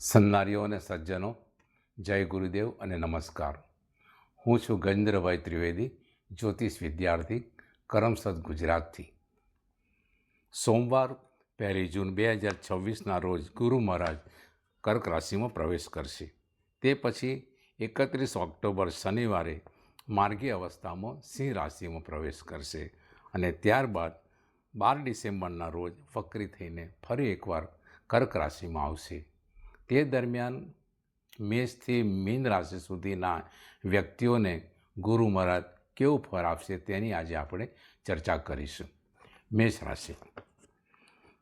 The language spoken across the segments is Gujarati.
સન્નારીઓ અને સજ્જનો, જય ગુરુદેવ અને નમસ્કાર. હું છું ગજેન્દ્રભાઈ ત્રિવેદી, જ્યોતિષ વિદ્યાર્થી, કરમસદ ગુજરાતથી. સોમવાર 1 જૂન 2026ના રોજ ગુરુ મહારાજ કર્ક રાશિમાં પ્રવેશ કરશે. તે પછી 31 ઓક્ટોબર શનિવારે માર્ગી અવસ્થામાં સિંહ રાશિમાં પ્રવેશ કરશે અને ત્યારબાદ 12 ડિસેમ્બરના રોજ વક્રી થઈને ફરી એકવાર કર્ક રાશિમાં આવશે. તે દરમિયાન મેષથી મીન રાશિ સુધીના વ્યક્તિઓને ગુરુ મહારાજ કેવું ફળ આપશે તેની આજે આપણે ચર્ચા કરીશું. મેષ રાશિ,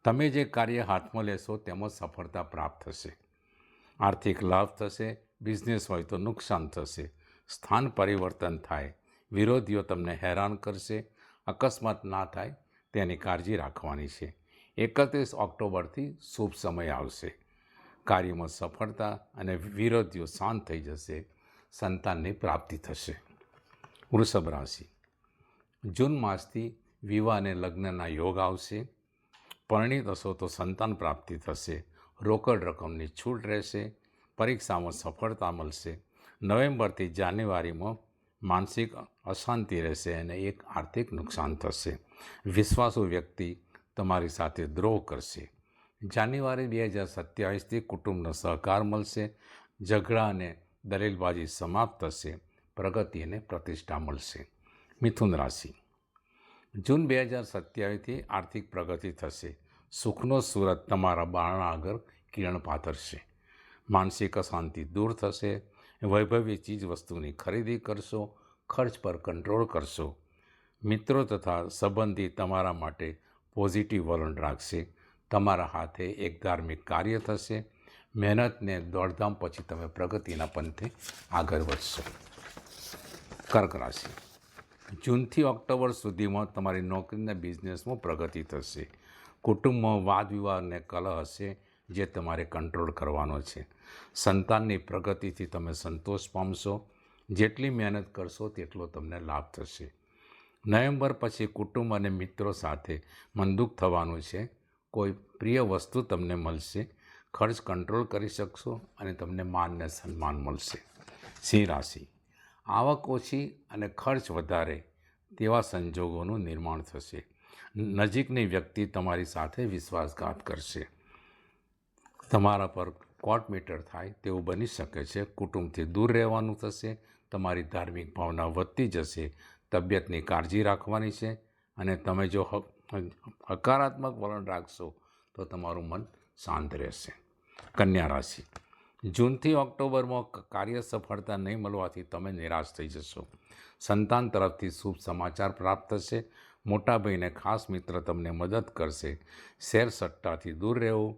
તમે જે કાર્ય હાથમાં લેશો તેમાં સફળતા પ્રાપ્ત થશે. આર્થિક લાભ થશે. બિઝનેસ હોય તો નુકસાન થશે. સ્થાન પરિવર્તન થાય. વિરોધીઓ તમને હેરાન કરશે. અકસ્માત ના થાય તેની કાળજી રાખવાની છે. 31 ઓક્ટોબરથી શુભ સમય આવશે. કાર્યમાં સફળતા અને વિરોધીઓ શાંત થઈ જશે. સંતાનની પ્રાપ્તિ થશે. વૃષભ રાશિ, જૂન માસથી વિવાહ અને લગ્નના યોગ આવશે. પરણિત હશો તો સંતાન પ્રાપ્તિ થશે. રોકડ રકમની છૂટ રહેશે. પરીક્ષામાં સફળતા મળશે. નવેમ્બરથી જાન્યુઆરીમાં માનસિક અશાંતિ રહેશે અને એક આર્થિક નુકસાન થશે. વિશ્વાસુ વ્યક્તિ તમારી સાથે દ્રોહ કરશે. જાન્યુઆરી 2027થી કુટુંબનો સહકાર મળશે. ઝઘડા અને દલીલબાજી સમાપ્ત થશે. પ્રગતિ અને પ્રતિષ્ઠા મળશે. મિથુન રાશિ, જૂન 2027થી આર્થિક પ્રગતિ થશે. સુખનો સૂરજ તમારા બારણા આગળ કિરણ પાથરશે. માનસિક અશાંતિ દૂર થશે. વૈભવી ચીજ વસ્તુની ખરીદી કરશો. ખર્ચ પર કંટ્રોલ કરશો. મિત્રો તથા સંબંધી તમારા માટે પોઝિટિવ વલણ રાખશે. તમારા હાથે એક ધાર્મિક કાર્ય થશે. મહેનતને દોડધામ પછી તમે પ્રગતિના પંથે આગળ વધશો. કર્ક રાશિ, જૂનથી ઓક્ટોબર સુધીમાં તમારી નોકરીના બિઝનેસમાં પ્રગતિ થશે. કુટુંબમાં વાદ વિવાદ અને કલહ હશે જે તમારે કંટ્રોલ કરવાનો છે. સંતાનની પ્રગતિથી તમે સંતોષ પામશો. જેટલી મહેનત કરશો તેટલો તમને લાભ થશે. નવેમ્બર પછી કુટુંબ અને મિત્રો સાથે મનદુખ થવાનું છે. કોઈ પ્રિય વસ્તુ તમને મળશે. ખર્ચ કંટ્રોલ કરી શકશો અને તમને માન અને સન્માન મળશે. સિંહ રાશિ, આવક ઓછી અને ખર્ચ વધારે તેવા સંજોગોનું નિર્માણ થશે. નજીકની વ્યક્તિ તમારી સાથે વિશ્વાસઘાત કરશે. તમારા પર કોર્ટ મેટર થાય તેવું બની શકે છે. કુટુંબથી દૂર રહેવાનું થશે. તમારી ધાર્મિક ભાવના વધતી જશે. તબિયતની કાળજી રાખવાની છે અને તમે જો હકારાત્મક વલણ રાખશો તો તમારું મન શાંત રહેશે. કન્યા રાશિ, જૂનથી ઓક્ટોબરમાં કાર્ય સફળતા નહીં મળવાથી તમે નિરાશ થઈ જશો. સંતાન તરફથી શુભ સમાચાર પ્રાપ્ત થશે. મોટા ભાઈને ખાસ મિત્ર તમને મદદ કરશે. શેર સટ્ટાથી દૂર રહેવું.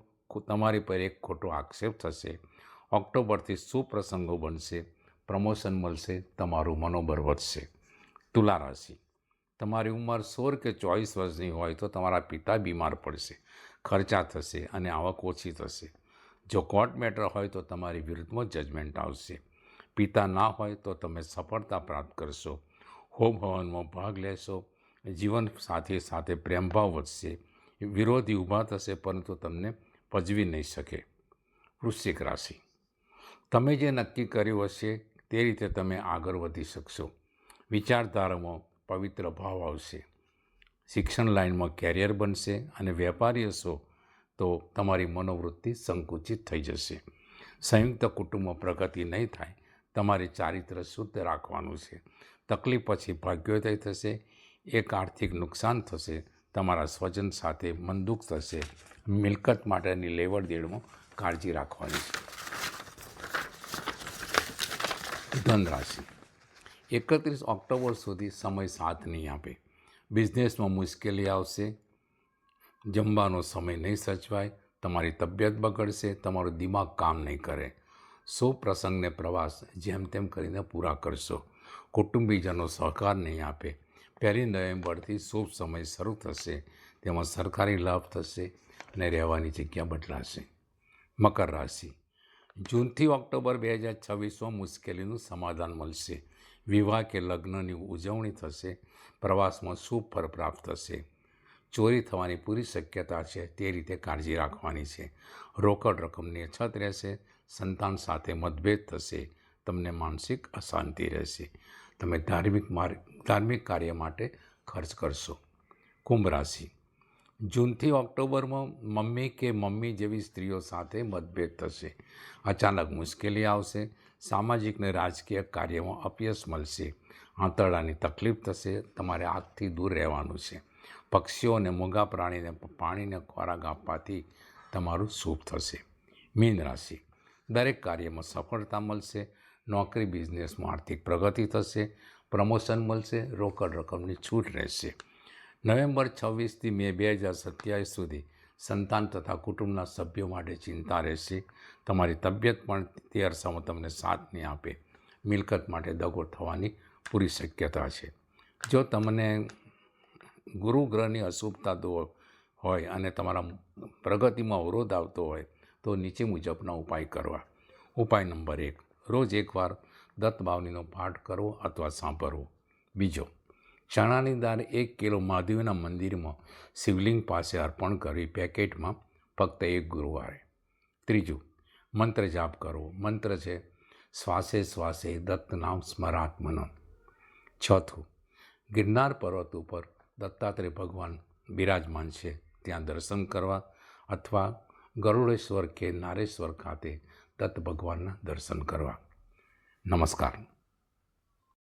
તમારી પર એક ખોટો આક્ષેપ થશે. ઓક્ટોબરથી શુભ પ્રસંગો બનશે. પ્રમોશન મળશે. તમારું મનોબળ વધશે. તુલા રાશિ, તમારી ઉંમર 16 કે 24 વર્ષની હોય તો તમારા પિતા બીમાર પડશે. ખર્ચા થશે અને આવક ઓછી થશે. જો કોર્ટ મેટર હોય તો તમારી વિરુદ્ધમાં જજમેન્ટ આવશે. પિતા ના હોય તો તમે સફળતા પ્રાપ્ત કરશો. હોમ હવનમાં ભાગ લેશો. જીવન સાથી સાથે પ્રેમભાવ વધશે. વિરોધી ઊભા થશે પરંતુ તમને પજવી નહીં શકે. વૃશ્ચિક રાશિ, તમે જે નક્કી કર્યું હશે તે રીતે તમે આગળ વધી શકશો. વિચારધારામાં પવિત્ર ભાવ આવશે. શિક્ષણ લાઇનમાં કેરિયર બનશે અને વેપારી હશો તો તમારી મનોવૃત્તિ સંકુચિત થઈ જશે. સંયુક્ત કુટુંબમાં પ્રગતિ નહીં થાય. તમારે ચારિત્ર શુદ્ધ રાખવાનું છે. તકલીફ પછી ભાગ્યોદય થશે. એક આર્થિક નુકસાન થશે. તમારા સ્વજન સાથે મનદુખ થશે. મિલકત માટેની લેવડ દેવડમાં કાળજી રાખવાની છે. ધન રાશિ, 31 ઓક્ટોબર સુધી સમય સાથ નહીં આપે. બિઝનેસમાં મુશ્કેલી આવશે. જમવાનો સમય નહીં સચવાય. તમારી તબિયત બગડશે. તમારું દિમાગ કામ નહીં કરે. શુભ પ્રસંગને પ્રવાસ જેમ તેમ કરીને પૂરા કરશો. કુટુંબીજનો સહકાર નહીં આપે. 1 નવેમ્બરથી શુભ સમય શરૂ થશે. તેમાં સરકારી લાભ થશે અને રહેવાની જગ્યા બદલાશે. મકર રાશિ, જૂનથી ઓક્ટોબર 2026માં મુશ્કેલીનું સમાધાન મળશે. વિવાહ કે લગ્નની ઉજવણી થશે. પ્રવાસમાં શુભ ફળ પ્રાપ્ત થશે. ચોરી થવાની પૂરી શક્યતા છે, તે રીતે કાળજી રાખવાની છે. રોકડ રકમની અછત રહેશે. સંતાન સાથે મતભેદ થશે. તમને માનસિક અશાંતિ રહેશે. તમે ધાર્મિક કાર્ય માટે ખર્ચ કરશો. કુંભ રાશિ. જૂનથી ઓક્ટોબરમાં મમ્મી જેવી સ્ત્રીઓ સાથે મતભેદ થશે. અચાનક મુશ્કેલી આવશે. સામાજિક અને રાજકીય કાર્યમાં અપયશ મળશે. આંતરડાની તકલીફ થશે. તમારે આગથી દૂર રહેવાનું છે. પક્ષીઓ અને મૂંગા પ્રાણીને પાણીને ખોરાક આપવાથી તમારું શુભ થશે. મીન રાશિ. દરેક કાર્યમાં સફળતા મળશે. નોકરી બિઝનેસમાં આર્થિક પ્રગતિ થશે. પ્રમોશન મળશે. રોકડ રકમની છૂટ રહેશે. નવેમ્બર 26થી મે 2027 સુધી સંતાન તથા કુટુંબના સભ્યો માટે ચિંતા રહેશે. તમારી તબિયત પણ તે અરસામાં તમને સાથ નહીં આપે. મિલકત માટે દગો થવાની પૂરી શક્યતા છે. જો તમને ગુરુ ગ્રહની અશુભતા હોય અને તમારા પ્રગતિમાં અવરોધ આવતો હોય તો નીચે મુજબના ઉપાય કરવા. ઉપાય નંબર 1, રોજ એકવાર દત્ત બાવનીનો પાઠ કરવો અથવા સાંભળવો. બીજો, ચણાની દાળ 1 કિલો મહાદેવના મંદિરમાં શિવલિંગ પાસે અર્પણ કરવી પેકેટમાં ફક્ત 1 ગુરુવારે. ત્રીજું, મંત્ર જાપ કરવો. મંત્ર છે શ્વાસે શ્વાસે દત્ત નામ સ્મરાત્મનમ. ચોથું, ગિરનાર પર્વત ઉપર દત્તાત્રેય ભગવાન બિરાજમાન છે, ત્યાં દર્શન કરવા અથવા ગરુડેશ્વર કે નારેશ્વર ખાતે દત્ત ભગવાનના દર્શન કરવા. નમસ્કાર.